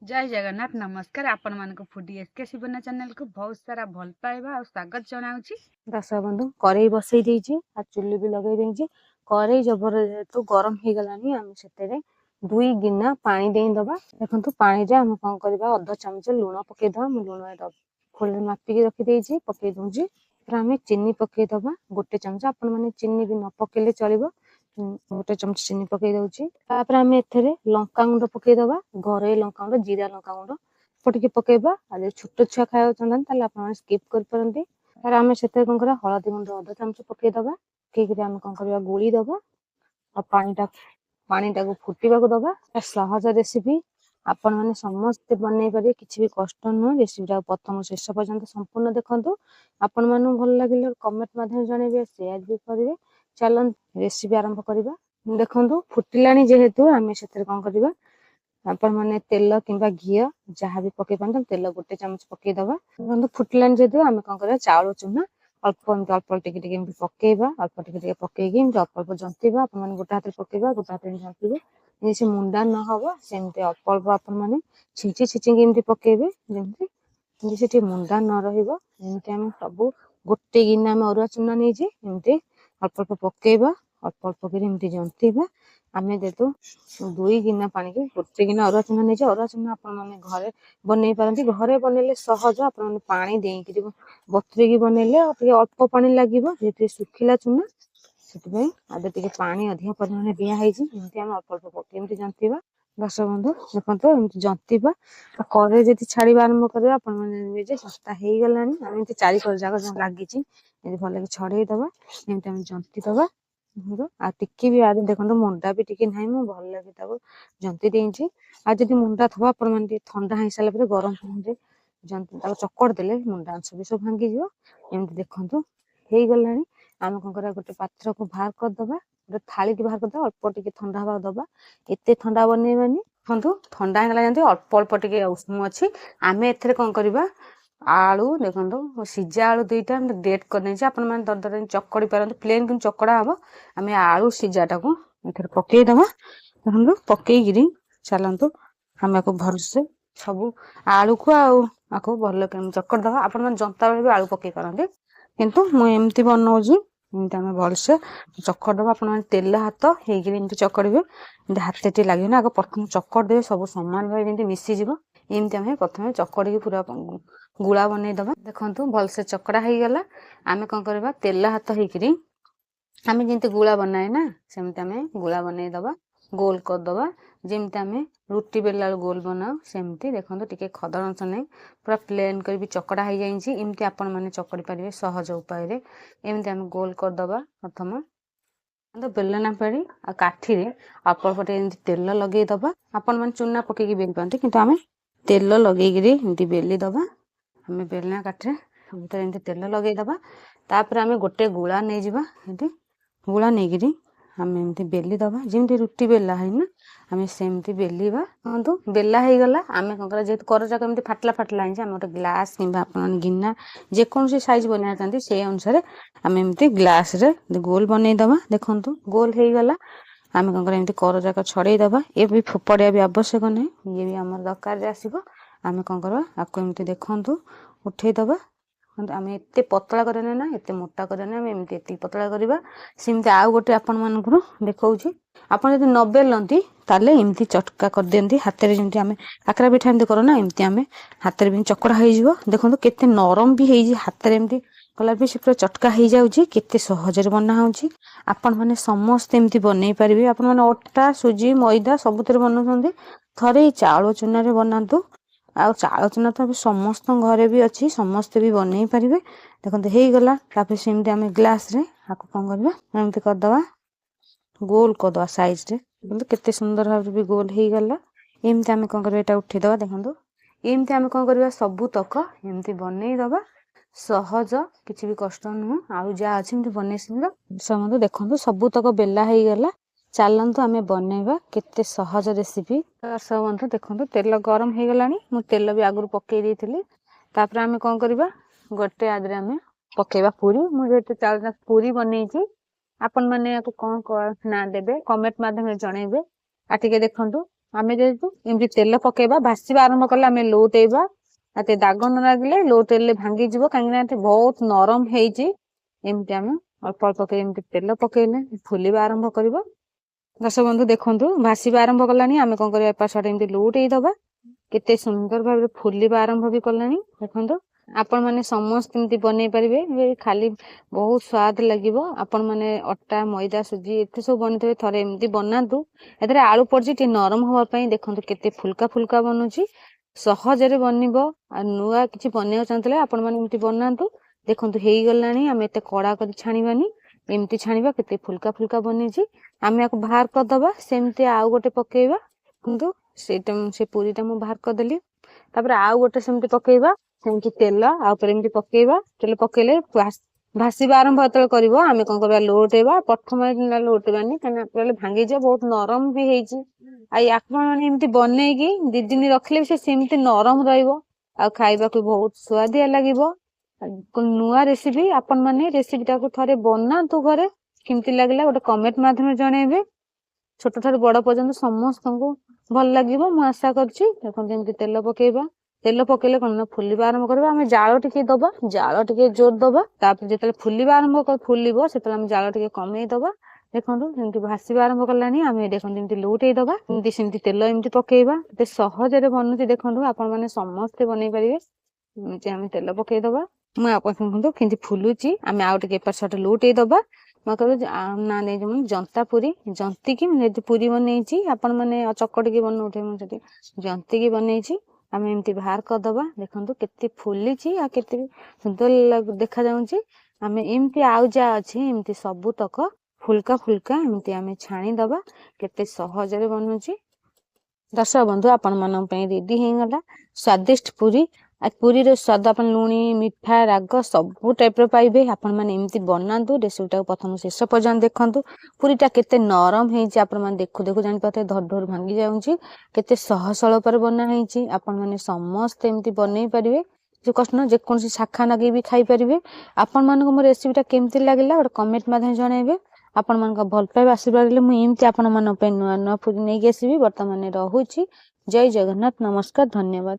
जय जगन्नाथ नमस्कार आपण मानक फूडी एसके शिवना चैनल को बहुत सारा भल पाइबा और स्वागत जनाऊँगी। दर्शक बंधु करेई बसई देइछि आ चुल्ली भी लगई देइछि। करेई जबर जेतु गरम हे गलानी हम सेतेरे 2 गिना पानी देई दबा। देखंतु पानी जे हम कोन करबा आधा चमच लूण पके दबा। मु लूण एटा खोले मापी के रखि देइछि पके दूछि। फिर हम चीनी पके दबा गोटे चमच। आपण माने चीनी भी न पकेले चलिबो। गोटे चमच चीनी पके दउछि। तापर हम एथरे लंका गुंड पके दबा। घरे लंका गुंड जीरा लंका गुंड पटिके पकेबा। आ जे छोट छुआ खायो चंदन ताले आपण स्किप कर परंती। तार आमे सेते कोन करा हळदी गुंड आधा चमच पके दबा। ठीक रे आमे कोन करबा गोली दबा आ पानी टाको फुटीबा को दबा। सहज रेसिपी आपण माने समस्त बनै पारे किछि भी कष्ट न रेसिपी प्रथम शेष पर्यंत संपूर्ण देखंतु। आपण मानु भल लागिले कमेंट माध्यम जणेबे शेयर भी करिवे। चलन रेसिपी आरंभ करिबा। देखंतु फुटिलानी जेहेतु आमे सेते कोन करबा आपण माने तेल किंबा घी जहाँ भी पके पान तेल गोटे चमच पके दबा। बंधु फुटलान जेदु आमे कोन करबा चावल चूना अल्प टिके टिके एमति पकेबा। अल्प टिके टिके पकेगी एमति अल्प जंतीबा। आपण माने गोटा हाथ पकेबा गोटा हाथ जंतीबे जे मुंडा न हबो सेमति अल्प आपण माने छिंची छिंची एमति पकेबे जेमति जे मुंडा न रहिबो। एमति हम सब गोटे गिना में अरुआ चूना नै जे एमति अल्प पकेबा। अल्प के एमति जंतीबा। आमे जेतु 2 गिना पानी के गोटे गिना अरुआ चूना नै जे अरुआ चूना आपण माने घरे बनै पारंती। घरे बनेले सहज आपण माने पानी देई बतुरे की बनेले अल्प पानी लागिबो जेते सुखिला चूना सेति आदे टिके पानी अधिक परिमाण दिया हैछि। एमति हम अल्प पके एमति जंतीबा। दर्शक बंधु देखंतु एमति जंतीबा करे जेति छाड़ीबा आरंभ करबा आपण माने जे सस्ता हेई गलानी। हम एमति चारि कर जागा जो लागिछि एमति भले के छड़ेई दबा। एमति हम जंती दबा आ टिके भी आदे देखंतु मुंडा भी टिके नाही मु भल लागे ताको जंती देइछि। आ जदि मुंडा थबा आपण माने ठंडा हेई साला परे गरम पानी रे जंती ताको चक्कर देले मुंडा अंश भी सब भांगी जिवो। एमति देखंतु हेई गलानी। आमे कोन करा गोटे पात्र को बाहर कर दबा। गोटे थाली की बाहर कर दबा अल्प टिके ठंडा हवा दबा। एते ठंडा बनेबानी देखंतु ठंडा हेला जंती अल्प टिके उष्म अछि। आमे एथरे कोन करबा आलू देखंतु सिजा आलू दुईटा हम डेट कर नै छै। आपण माने दरदर चक्कड़ी परंतु प्लेन किन चक्कड़ा हबो। आमे आलू सिजाटा को एथरे पके दबा। देखंतु पके गिरी चलंतु हम को भरसे सब आलू को आको भल के चक्कर दबा। आपण माने जंता बेले भी आलू पके करंते किंतु मु एमति बनौजी एमति हम भलसे चक्कर दबा। आपण माने तेल हाथ हे गिरी एमति चक्कड़बे एमति हाथेटी लागियो ना आको प्रथम चक्कर देबे सब समान भाई जेमति मिसी जिवो। एमति हम प्रथम चक्कड़ी के पूरा गुळा बनै दबा। देखंतु भलसे चक्कड़ा हेई गला। आमे कोन करबा तेल हाथ हे गिरी आमे जेमति गुळा बनाए ना सेमति आमे गुळा बनै दबा। गोल कर दबा जेमति आमे रुटी बेला गोल बनाओ सेमति। देखंतु टिके खदरंस नै पूरा प्लेन कर भी चक्कड़ा हेई जाईछि। एमति आपण माने चक्कड़ी परिबे सहज उपाय रे। एमति आमे गोल कर दबा प्रथम तो बेलना पेड़ी आ काठी रे अल्प पटे एमति तेल लगेई दबा। आपण माने चूना पके की बेल पांते किंतु आमे तेल लगेई गिरी एमति बेली दबा। हमें बेलना काठे भीतर एमति तेल लगेई दबा। तापर आमे गोटे गुळा नै जिबा एमति गुळा नै गिरी हमें एमति बेली दबा जेमति रुटी बेला है ना हमें सेमति बेलीबा। देखंतु बेला हेई गला। आमे कोन करा जेत कर जाक एमति फाटला फाटला है आमे गोटे ग्लास किंबा आपण गिना जे कोन से साइज बना चाहती से अनुसार आमे एमति ग्लास रे गोल बनै दबा। देखंतु गोल हेई गला। आमे कोन करा एमति कर जाक छड़ेई दबा। ए भी फोपड़िया भी आवश्यक नै ये भी हमर दरकार रे आसीबो। आमे कोन करबा आको एमति देखंतु उठेई दबा। आमे एते पतला करने ना एते मोटा करने आमे एमति एते पतला करबा। सिमते आ गोटे आपण मानकरो देखौछि आपण यदि न बेलंती ताले एमति चटका कर देंती हाथ रे जेमति आमे काकरा पिठा एमति करो ना एमति आमे हाथ रे भी चकड़ा हेई जिवो। देखंतु केते नरम भी हेई जे हाथ रे एमति कलर भी से पूरा चटका हेई जाउछि। केते सहज रे बना होउछि। आपण माने समस्त एमति बनै परिबे। आपण माने अट्टा सुजी मैदा सबुतरे बनउछन्ती थरे चावल चूना रे बनांतु। आ चावल चूना तो समस्त घरे भी अच्छी समस्त भी बनै परिबे। देखंतु हेई गला। तापर सेमति आमे ग्लास रे आको कोन करबा एमति कर दबा गोल कर दबा साइज रे। देखंतु केते सुंदर भाबे भी गोल हेई गला। एमति आमे कोन करबा एटा उठे दबा। देखंतु एमति आमे कोन करबा सब तक एमति बनै दबा। सहज किछि भी कष्ट न आउ जा अछि एमति बनै सिंदा समझ। देखंतु सब तक बेला हेई गला। चलंतु आमे बनेबा केते सहज रेसिपी। दर्शक बंधु देखंतु तेल गरम हेई गलानी। मु तेल भी आगुर पके देइथिली। तापर आमे कोन करबा गोटे आदरे आमे पकेबा पूरी। मु जेते चाल पूरी बनैछि आपण माने याको कोन ना देबे कमेंट माध्यम रे जणैबे। आ टिके देखंतु ଆମେ ଯେହେତୁ ଏମିତି ତେଲ ପକେଇବା, ଭାସିବା ଆରମ୍ଭ କଲେ ଆମେ ଲଉଟେଇବା, ଏତେ ଦାଗ ନ ଲାଗିଲେ ଲଉଟେଇଲେ ଭାଙ୍ଗିଯିବ, କାହିଁକି ନା ଏଠି ବହୁତ ନରମ ହେଇଛି। ଏମିତି ଆମେ ଅଳ୍ପ ଅଳ୍ପ କରି ଏମିତି ତେଲ ପକେଇଲେ ଫୁଲିବା ଆରମ୍ଭ କରିବ। ଦର୍ଶକ ବନ୍ଧୁ ଦେଖନ୍ତୁ ଭାସିବା ଆରମ୍ଭ କଲାଣି, ଆମେ କଣ କରିବା ଏପଟ ସେପଟ ଏମିତି ଲଉଟେଇ ଦବା, କେତେ ସୁନ୍ଦର ଭାବରେ ଫୁଲିବା ଆରମ୍ଭ ବି କଲାଣି। ଦେଖନ୍ତୁ ଆପଣ ମାନେ ସମସ୍ତେ ଏମିତି ବନେଇ ପାରିବେ, ଖାଲି ବହୁତ ସ୍ୱାଦ ଲାଗିବ। ଆପଣ ମାନେ ଅଟା, ମଇଦା, ସୁଜି ଏତେ ସବୁ ବନେଇଥିବେ, ଥରେ ଏମିତି ବନାନ୍ତୁ। ଏଥିରେ ଆଳୁ ପଡିଛି ଟିକେ ନରମ ହବା ପାଇଁ। ଦେଖନ୍ତୁ କେତେ ଫୁଲକା ଫୁଲକା ବନୁଛି, ସହଜରେ ବନିବ। ଆଉ ନୂଆ କିଛି ବନେଇବାକୁ ଚାହୁଁଥିଲେ ଆପଣ ମାନେ ଏମିତି ବନାନ୍ତୁ। ଦେଖନ୍ତୁ ହେଇଗଲାଣି, ଆମେ ଏତେ କଡା କରି ଛାଣିବାନି, ଏମିତି ଛାଣିବା। କେତେ ଫୁଲକା ଫୁଲକା ବନେଇଛି, ଆମେ ଆକୁ ବାହାର କରିଦବା। ସେମିତି ଆଉ ଗୋଟେ ପକେଇବା, କିନ୍ତୁ ସେଇଟା ସେ ପୁରୀଟା ମୁଁ ବାହାର କରିଦେଲି। ତାପରେ ଆଉ ଗୋଟେ ସେମିତି ପକେଇବା, ସେମିତି ତେଲ ଆଉ ଉପରେ ଏମିତି ପକେଇବା। ତେଲ ପକେଇଲେ ଭାସିବା ଆରମ୍ଭ ଯେତେବେଳେ କରିବ, ଆମେ କଣ କରିବା ଲଉଟେଇବା। ପ୍ରଥମେ ଲଉଟେଇବାନି, କାହିଁକିନା ଭାଙ୍ଗିଯିବ, ବହୁତ ନରମ ବି ହେଇଛି। ଆଉ ଆପଣ ମାନେ ଏମିତି ବନେଇକି 2 ଦିନ ରଖିଲେ ବି ସେ ସେମିତି ନରମ ରହିବ, ଆଉ ଖାଇବାକୁ ବହୁତ ସୁଆଦିଆ ଲାଗିବ। ନୂଆ ରେସିପି, ଆପଣ ମାନେ ରେସିପି ଟାକୁ ଥରେ ବନାନ୍ତୁ ଘରେ, କେମିତି ଲାଗିଲା ଗୋଟେ କମେଣ୍ଟ ମାଧ୍ୟମରେ ଜଣେଇବେ। ଛୋଟ ଠାରୁ ବଡ ପର୍ଯ୍ୟନ୍ତ ସମସ୍ତଙ୍କୁ ଭଲ ଲାଗିବ, ମୁଁ ଆଶା କରୁଛି। ଦେଖନ୍ତୁ ଏମିତି ତେଲ ପକେଇବା, ତେଲ ପକେଇଲେ କଣ ନା ଫୁଲିବା ଆରମ୍ଭ କରିବା। ଆମେ ଜାଳ ଟିକେ ଦବା, ଜାଳ ଟିକେ ଜୋର ଦବା। ତାପରେ ଯେତେବେଳେ ଫୁଲିବା ଆରମ୍ଭ ଫୁଲିବ, ସେତେବେଳେ ଆମେ ଜାଳ ଟିକେ କମେଇ ଦବା। ଦେଖନ୍ତୁ ଏମିତି ଭାସିବା ଆରମ୍ଭ କଲାଣି, ଆମେ ଦେଖନ୍ତୁ ଏମିତି ଲଉଟେଇ ଦବା। ଏମିତି ସେମିତି ତେଲ ଏମିତି ପକେଇବା, ଏତେ ସହଜରେ ବନୁଛି। ଦେଖନ୍ତୁ ଆପଣ ମାନେ ସମସ୍ତେ ବନେଇ ପାରିବେ। ଏମିତି ଆମେ ତେଲ ପକେଇଦବା, ମୁଁ ଆପଣ ଦେଖନ୍ତୁ କେମିତି ଫୁଲୁଛି। ଆମେ ଆଉ ଟିକେ ଏପଟ ସେପଟ ଲଉଟେଇ ଦବା। ମୁଁ କହିବି ନା ନେଇଯିବୁ ଜନ୍ତା ପୁରୀ, ଜନ୍ତିକି ମୁଁ ଯଦି ପୁରୀ ବନେଇଛି, ଆପଣ ମାନେ ଚକଟିକି ବନଉଥିବେ, ମୁଁ ସେଠି ଜନ୍ତିକି ବନେଇଛି। ଆମେ ଏମିତି ବାହାର କରିଦବା। ଦେଖନ୍ତୁ କେତେ ଫୁଲିଛି ଆଉ କେତେ ସୁନ୍ଦର ଦେଖା ଯାଉଛି। ଆମେ ଏମିତି ଆଉ ଯାହା ଅଛି ଏମିତି ସବୁ ତକ ଫୁଲକା ଫୁଲକା ଏମିତି ଆମେ ଛାଣିଦବା। କେତେ ସହଜରେ ବନୁଛି। ଦର୍ଶକ ବନ୍ଧୁ ଆପଣ ମାନଙ୍କ ପାଇଁ ରେଡି ହେଇଗଲା ସ୍ଵାଦିଷ୍ଟ ପୁରୀ। ଆଉ ପୁରୀର ସ୍ୱାଦ ଆପଣ ଲୁଣି, ମିଠା, ରାଗ ସବୁ ଟାଇପର ପାଇବେ। ଆପଣ ମାନେ ଏମିତି ବନାନ୍ତୁ, ରେସିପିଟାକୁ ପ୍ରଥମ ଶେଷ ପର୍ଯ୍ୟନ୍ତ ଦେଖନ୍ତୁ। ପୁରୀଟା କେତେ ନରମ ହେଇଛି, ଆପଣ ମାନେ ଦେଖୁ ଦେଖୁ ଜାଣିପାରୁଥିବେ, ଧର ଧର ଭାଙ୍ଗି ଯାଉଛି। କେତେ ସହଜ ଉପରେ ବନା ହେଇଛି। ଆପଣ ମାନେ ସମସ୍ତେ ଏମିତି ବନେଇ ପାରିବେ, ଯେ କଷ୍ଟ ନୁହଁ, ଯେକୌଣସି ଶାଖା ଲଗେଇ ବି ଖାଇପାରିବେ। ଆପଣ ମାନଙ୍କୁ ମୋ ରେସିପିଟା କେମିତି ଲାଗିଲା ଗୋଟେ କମେଣ୍ଟ ମାଧ୍ୟମରେ ଜଣାଇବେ। ଆପଣ ମାନଙ୍କ ଭଲ ପାଇବା ଆଶୀର୍ବାଦ ଦେଲେ ମୁଁ ଏମିତି ଆପଣ ମାନଙ୍କ ପାଇଁ ନୂଆ ନୂଆ ପୁରୀ ନେଇକି ଆସିବି। ବର୍ତ୍ତମାନ ରହୁଛି। ଜୟ ଜଗନ୍ନାଥ, ନମସ୍କାର, ଧନ୍ୟବାଦ।